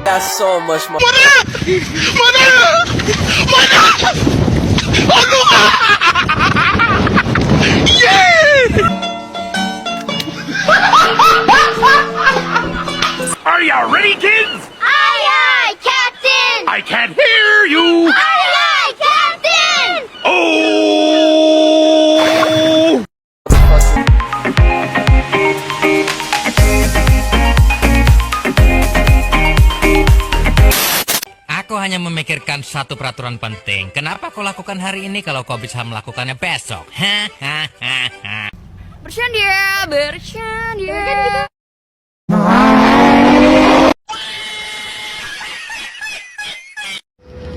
That's so much more. Are you ready, kids? Aye, aye, Captain! I can't hear you. Aye, aye, Captain! Oh! Aku hanya memikirkan satu peraturan penting. Kenapa kau lakukan hari ini kalau kau bisa melakukannya besok? Hahaha. Bercanda, bercanda.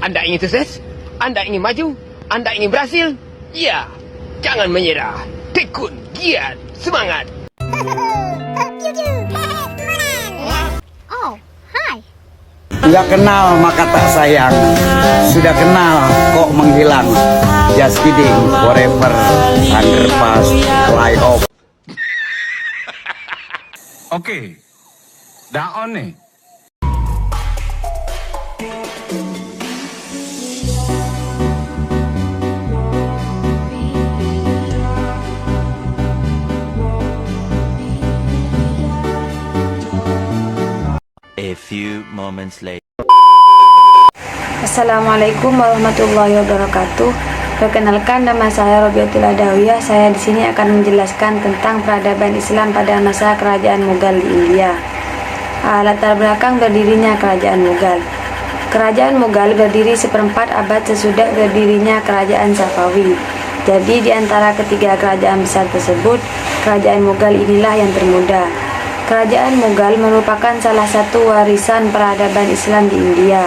Anda ingin sukses? Anda ingin maju? Anda ingin berhasil? Ya, jangan menyerah. Tekun, giat, semangat. Oh, hi. Sudah kenal maka tak sayang, sudah kenal kok menghilang. Just kidding, forever, underpass, fly off. Oke, dah on nih. A few moments later. Assalamualaikum warahmatullahi wabarakatuh. Perkenalkan, nama saya Robiatul Adawiyah. Saya di sini akan menjelaskan tentang peradaban Islam pada masa kerajaan Mughal di India. Latar belakang berdirinya kerajaan Mughal. Kerajaan Mughal berdiri seperempat abad sesudah berdirinya kerajaan Safawi. Jadi di antara ketiga kerajaan besar tersebut, kerajaan Mughal inilah yang termuda. Kerajaan Mughal merupakan salah satu warisan peradaban Islam di India.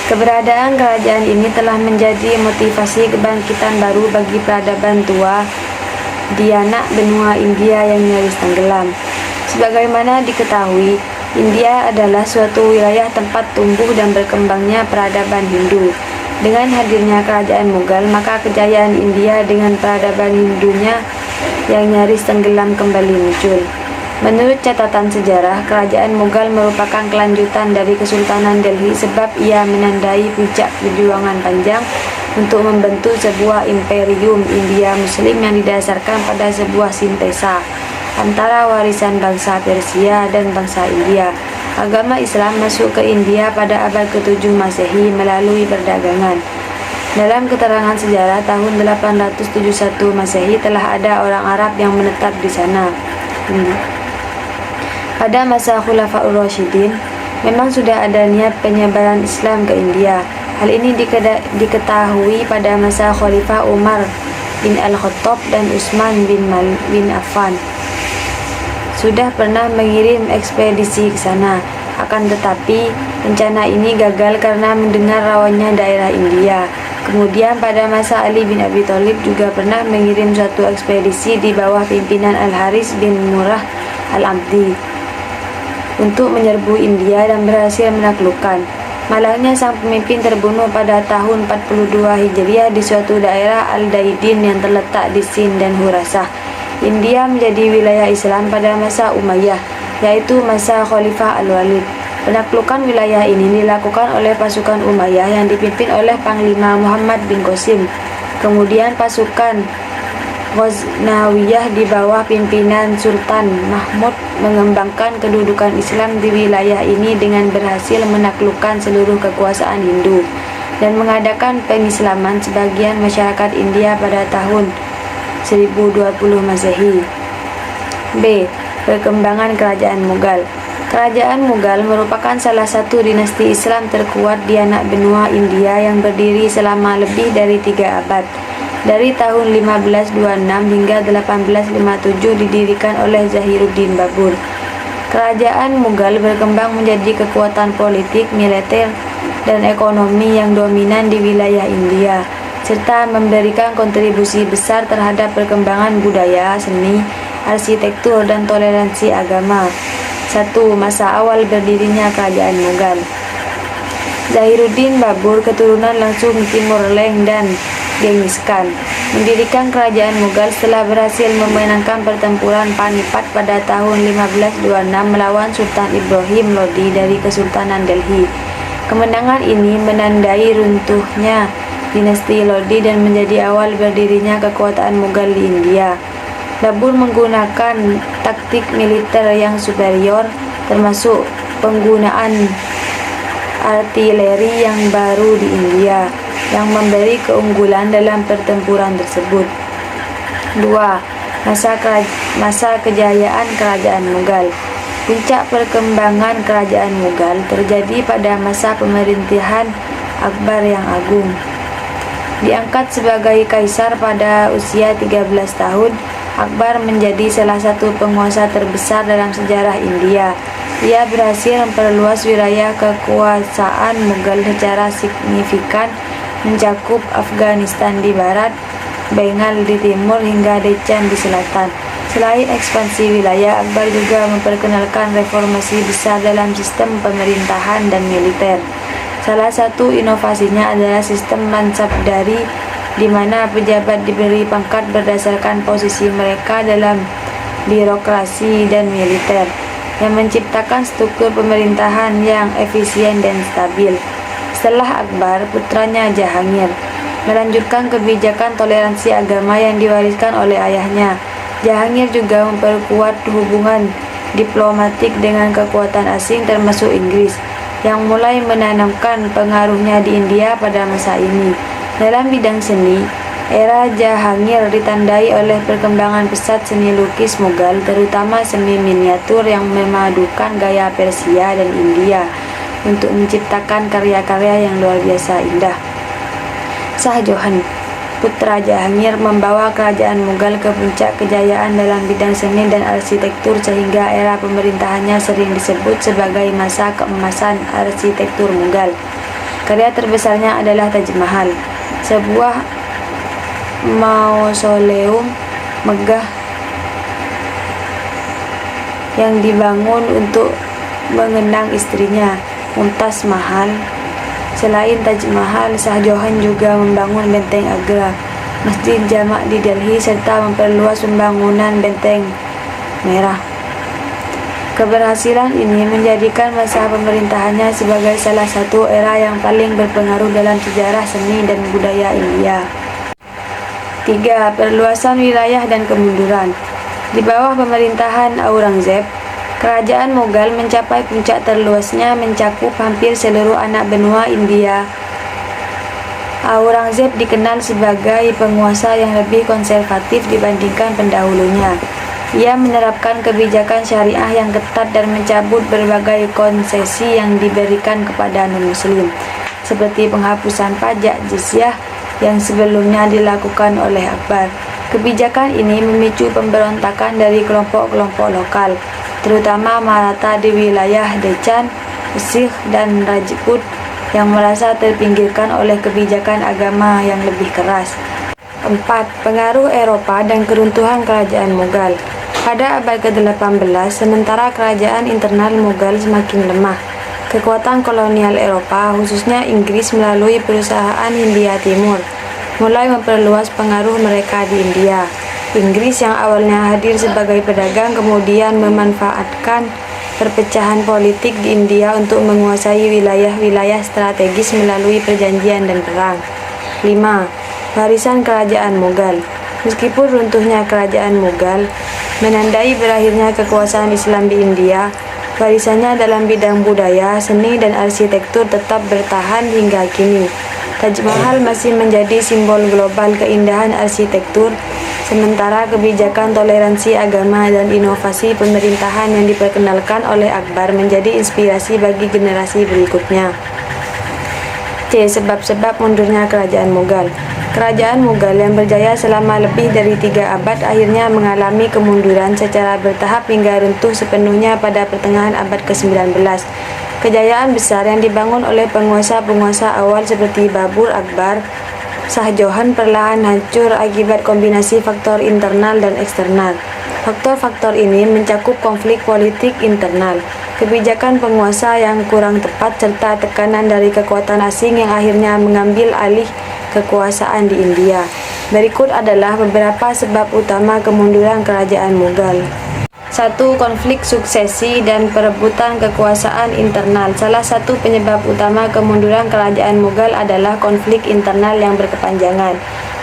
Keberadaan kerajaan ini telah menjadi motivasi kebangkitan baru bagi peradaban tua di anak benua India yang nyaris tenggelam. Sebagaimana diketahui, India adalah suatu wilayah tempat tumbuh dan berkembangnya peradaban Hindu. Dengan hadirnya kerajaan Mughal, maka kejayaan India dengan peradaban Hindunya yang nyaris tenggelam kembali muncul. Menurut catatan sejarah, kerajaan Mughal merupakan kelanjutan dari Kesultanan Delhi sebab ia menandai puncak perjuangan panjang untuk membentuk sebuah imperium India Muslim yang didasarkan pada sebuah sintesa antara warisan bangsa Persia dan bangsa India. Agama Islam masuk ke India pada abad ke-7 Masehi melalui perdagangan. Dalam keterangan sejarah tahun 871 Masehi telah ada orang Arab yang menetap di sana. Pada masa Khulafaur Rasyidin, memang sudah ada niat penyebaran Islam ke India. Hal ini diketahui pada masa Khalifah Umar bin Al-Khattab dan Utsman bin Affan. Sudah pernah mengirim ekspedisi ke sana. Akan tetapi, rencana ini gagal karena mendengar rawannya daerah India. Kemudian pada masa Ali bin Abi Thalib juga pernah mengirim suatu ekspedisi di bawah pimpinan Al-Haris bin Murrah Al-Abdi untuk menyerbu India dan berhasil menaklukkan. Malangnya sang pemimpin terbunuh pada tahun 42 Hijriah di suatu daerah Al-Daidin yang terletak di Sind dan Khurasah. India menjadi wilayah Islam pada masa Umayyah, yaitu masa Khalifah Al-Walid. Penaklukan wilayah ini dilakukan oleh pasukan Umayyah yang dipimpin oleh Panglima Muhammad bin Qasim. Kemudian pasukan Ghaznawiyah di bawah pimpinan Sultan Mahmud mengembangkan kedudukan Islam di wilayah ini dengan berhasil menaklukkan seluruh kekuasaan Hindu dan mengadakan pengislaman sebagian masyarakat India pada tahun 1020 Masehi. B. Perkembangan Kerajaan Mughal. Kerajaan Mughal merupakan salah satu dinasti Islam terkuat di anak benua India yang berdiri selama lebih dari 3 abad. Dari tahun 1526 hingga 1857 didirikan oleh Zahiruddin Babur. Kerajaan Mughal berkembang menjadi kekuatan politik, militer, dan ekonomi yang dominan di wilayah India, serta memberikan kontribusi besar terhadap perkembangan budaya, seni, arsitektur, dan toleransi agama. 1. Masa awal berdirinya Kerajaan Mughal. Zahiruddin Babur keturunan langsung Timur Leng dan Genghis Khan. mendirikan kerajaan Mughal setelah berhasil memenangkan pertempuran Panipat pada tahun 1526 melawan Sultan Ibrahim Lodi dari Kesultanan Delhi. Kemenangan ini menandai runtuhnya dinasti Lodi dan menjadi awal berdirinya kekuatan Mughal di India. Babur menggunakan taktik militer yang superior, termasuk penggunaan artileri yang baru di India, yang memberi keunggulan dalam pertempuran tersebut. 2. Masa kejayaan Kerajaan Mughal. Puncak perkembangan Kerajaan Mughal terjadi pada masa pemerintahan Akbar yang Agung. Diangkat sebagai kaisar pada usia 13 tahun, Akbar menjadi salah satu penguasa terbesar dalam sejarah India. Ia berhasil memperluas wilayah kekuasaan Mughal secara signifikan, mencakup Afghanistan di barat, Bengal di timur, hingga Deccan di selatan. Selain ekspansi wilayah, Akbar juga memperkenalkan reformasi besar dalam sistem pemerintahan dan militer. Salah satu inovasinya adalah sistem mansabdari, di mana pejabat diberi pangkat berdasarkan posisi mereka dalam birokrasi dan militer, yang menciptakan struktur pemerintahan yang efisien dan stabil. Setelah Akbar, putranya Jahangir melanjutkan kebijakan toleransi agama yang diwariskan oleh ayahnya. Jahangir juga memperkuat hubungan diplomatik dengan kekuatan asing termasuk Inggris, yang mulai menanamkan pengaruhnya di India pada masa ini. Dalam bidang seni, era Jahangir ditandai oleh perkembangan pesat seni lukis Mughal, terutama seni miniatur yang memadukan gaya Persia dan India untuk menciptakan karya-karya yang luar biasa indah. Shah Jahan, putra Jahangir, membawa kerajaan Mughal ke puncak kejayaan dalam bidang seni dan arsitektur, sehingga era pemerintahannya sering disebut sebagai masa keemasan arsitektur Mughal. Karya terbesarnya adalah Taj Mahal, sebuah mausoleum megah yang dibangun untuk mengenang istrinya, Mumtaz Mahal. Selain Taj Mahal, Shah Jahan juga membangun Benteng Agra, Masjid Jamak di Delhi, serta memperluas pembangunan Benteng Merah. Keberhasilan ini menjadikan masa pemerintahannya sebagai salah satu era yang paling berpengaruh dalam sejarah seni dan budaya India. 3. Perluasan wilayah dan kemunduran. Di bawah pemerintahan Aurangzeb, kerajaan Mughal mencapai puncak terluasnya, mencakup hampir seluruh anak benua India. Aurangzeb dikenal sebagai penguasa yang lebih konservatif dibandingkan pendahulunya. Ia menerapkan kebijakan syariah yang ketat dan mencabut berbagai konsesi yang diberikan kepada non-muslim, seperti penghapusan pajak jizyah yang sebelumnya dilakukan oleh Akbar. Kebijakan ini memicu pemberontakan dari kelompok-kelompok lokal, terutama Maratha di wilayah Deccan, Sikh, dan Rajput yang merasa terpinggirkan oleh kebijakan agama yang lebih keras. 4. Pengaruh Eropa dan keruntuhan kerajaan Mughal. Pada abad ke-18, sementara kerajaan internal Mughal semakin lemah, kekuatan kolonial Eropa, khususnya Inggris melalui perusahaan Hindia Timur, mulai memperluas pengaruh mereka di India. Inggris yang awalnya hadir sebagai pedagang kemudian memanfaatkan perpecahan politik di India untuk menguasai wilayah-wilayah strategis melalui perjanjian dan perang. 5. Warisan kerajaan Mughal. Meskipun runtuhnya kerajaan Mughal menandai berakhirnya kekuasaan Islam di India, warisannya dalam bidang budaya, seni, dan arsitektur tetap bertahan hingga kini. Taj Mahal masih menjadi simbol global keindahan arsitektur, sementara kebijakan toleransi agama dan inovasi pemerintahan yang diperkenalkan oleh Akbar menjadi inspirasi bagi generasi berikutnya. C. Sebab-sebab mundurnya kerajaan Mughal. Kerajaan Mughal yang berjaya selama lebih dari 3 abad akhirnya mengalami kemunduran secara bertahap hingga runtuh sepenuhnya pada pertengahan abad ke-19. Kejayaan besar yang dibangun oleh penguasa-penguasa awal seperti Babur, Akbar, Shah Jahan perlahan hancur akibat kombinasi faktor internal dan eksternal. Faktor-faktor ini mencakup konflik politik internal, kebijakan penguasa yang kurang tepat, serta tekanan dari kekuatan asing yang akhirnya mengambil alih kekuasaan di India. Berikut adalah beberapa sebab utama kemunduran kerajaan Mughal. 1. Konflik suksesi dan perebutan kekuasaan internal. Salah satu penyebab utama kemunduran kerajaan Mughal adalah konflik internal yang berkepanjangan,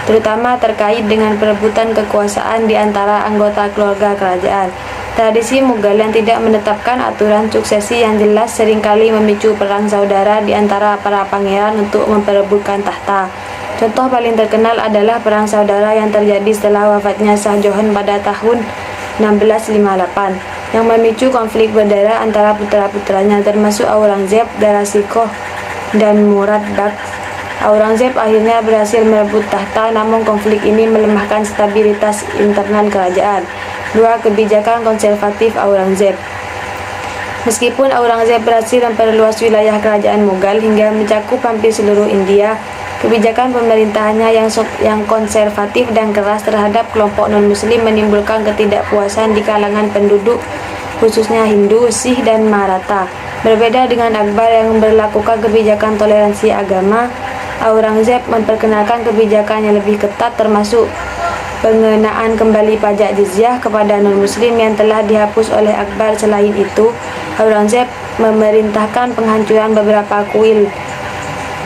terutama terkait dengan perebutan kekuasaan di antara anggota keluarga kerajaan. Tradisi Mughal yang tidak menetapkan aturan suksesi yang jelas seringkali memicu perang saudara di antara para pangeran untuk memperebutkan tahta. Contoh paling terkenal adalah perang saudara yang terjadi setelah wafatnya Shah Jahan pada tahun 1658 yang memicu konflik berdarah antara putra-putranya termasuk Aurangzeb, Dara Shikoh, dan Murad Baksh. Aurangzeb akhirnya berhasil merebut tahta, namun konflik ini melemahkan stabilitas internal kerajaan. 2. Kebijakan konservatif Aurangzeb. Meskipun Aurangzeb berhasil memperluas wilayah kerajaan Mughal hingga mencakup hampir seluruh India, kebijakan pemerintahannya yang konservatif dan keras terhadap kelompok non-muslim menimbulkan ketidakpuasan di kalangan penduduk, khususnya Hindu, Sikh, dan Maratha. Berbeda dengan Akbar yang memperlakukan kebijakan toleransi agama, Aurangzeb memperkenalkan kebijakan yang lebih ketat, termasuk pengenaan kembali pajak jizyah kepada non-muslim yang telah dihapus oleh Akbar. Selain itu, Aurangzeb memerintahkan penghancuran beberapa kuil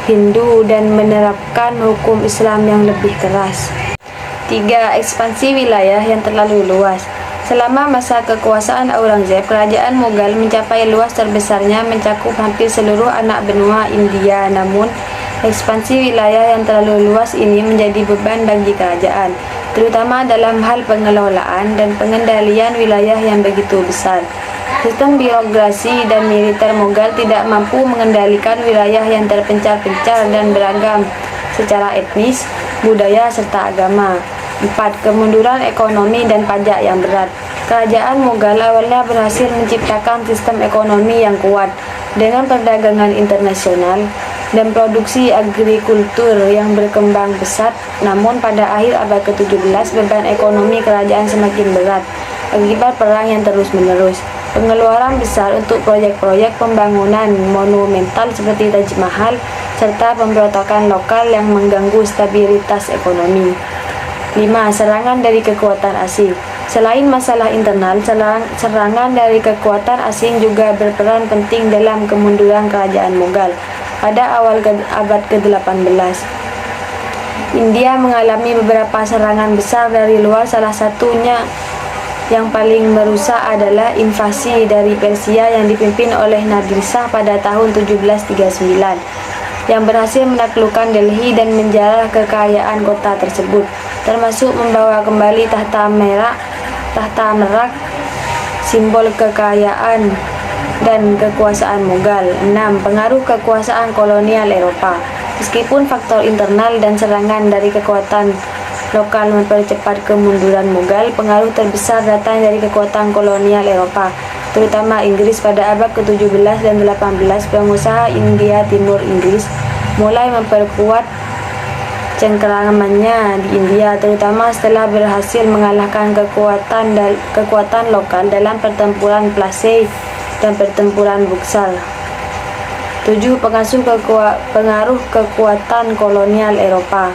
Hindu dan menerapkan hukum Islam yang lebih keras. 3. Ekspansi wilayah yang terlalu luas. Selama masa kekuasaan Aurangzeb, kerajaan Mughal mencapai luas terbesarnya mencakup hampir seluruh anak benua India. Namun, ekspansi wilayah yang terlalu luas ini menjadi beban bagi kerajaan, terutama dalam hal pengelolaan dan pengendalian wilayah yang begitu besar. Sistem birokrasi dan militer Mughal tidak mampu mengendalikan wilayah yang terpencar-pencar dan beragam secara etnis, budaya, serta agama. 4. Kemunduran ekonomi dan pajak yang berat. Kerajaan Mughal awalnya berhasil menciptakan sistem ekonomi yang kuat dengan perdagangan internasional dan produksi agrikultur yang berkembang pesat. Namun pada akhir abad ke-17 beban ekonomi kerajaan semakin berat akibat perang yang terus-menerus, pengeluaran besar untuk proyek-proyek pembangunan monumental seperti Taj Mahal, serta pemberontakan lokal yang mengganggu stabilitas ekonomi. 5. Serangan dari kekuatan asing. Selain masalah internal, serangan dari kekuatan asing juga berperan penting dalam kemunduran kerajaan Mughal. Pada awal abad ke-18, India mengalami beberapa serangan besar dari luar. Salah satunya yang paling merusak adalah invasi dari Persia yang dipimpin oleh Nadir Shah pada tahun 1739, yang berhasil menaklukkan Delhi dan menjarah kekayaan kota tersebut, termasuk membawa kembali tahta Merak, simbol kekayaan dan kekuasaan Mughal. 6. Pengaruh kekuasaan kolonial Eropa. Meskipun faktor internal dan serangan dari kekuatan lokal mempercepat kemunduran Mughal, pengaruh terbesar datang dari kekuatan kolonial Eropa, terutama Inggris. Pada abad ke-17 dan 18, pengusaha India Timur Inggris mulai memperkuat cengkeramannya di India, terutama setelah berhasil mengalahkan kekuatan lokal dalam pertempuran Plassey dan pertempuran Buxar. 7. Pengaruh kekuatan kolonial Eropa.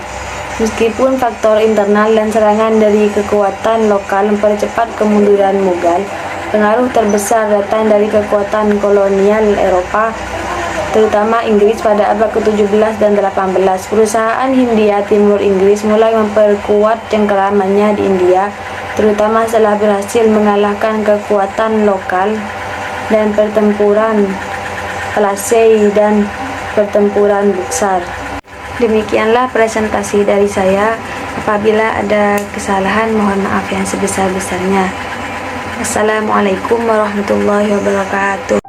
Meskipun faktor internal dan serangan dari kekuatan lokal mempercepat kemunduran Mughal, pengaruh terbesar datang dari kekuatan kolonial Eropa, terutama Inggris. Pada abad ke-17 dan 18, perusahaan Hindia Timur Inggris mulai memperkuat cengkeramannya di India, terutama setelah berhasil mengalahkan kekuatan lokal dan pertempuran Plassey dan pertempuran Buxar. Demikianlah presentasi dari saya. Apabila ada kesalahan, mohon maaf yang sebesar-besarnya. Assalamualaikum warahmatullahi wabarakatuh.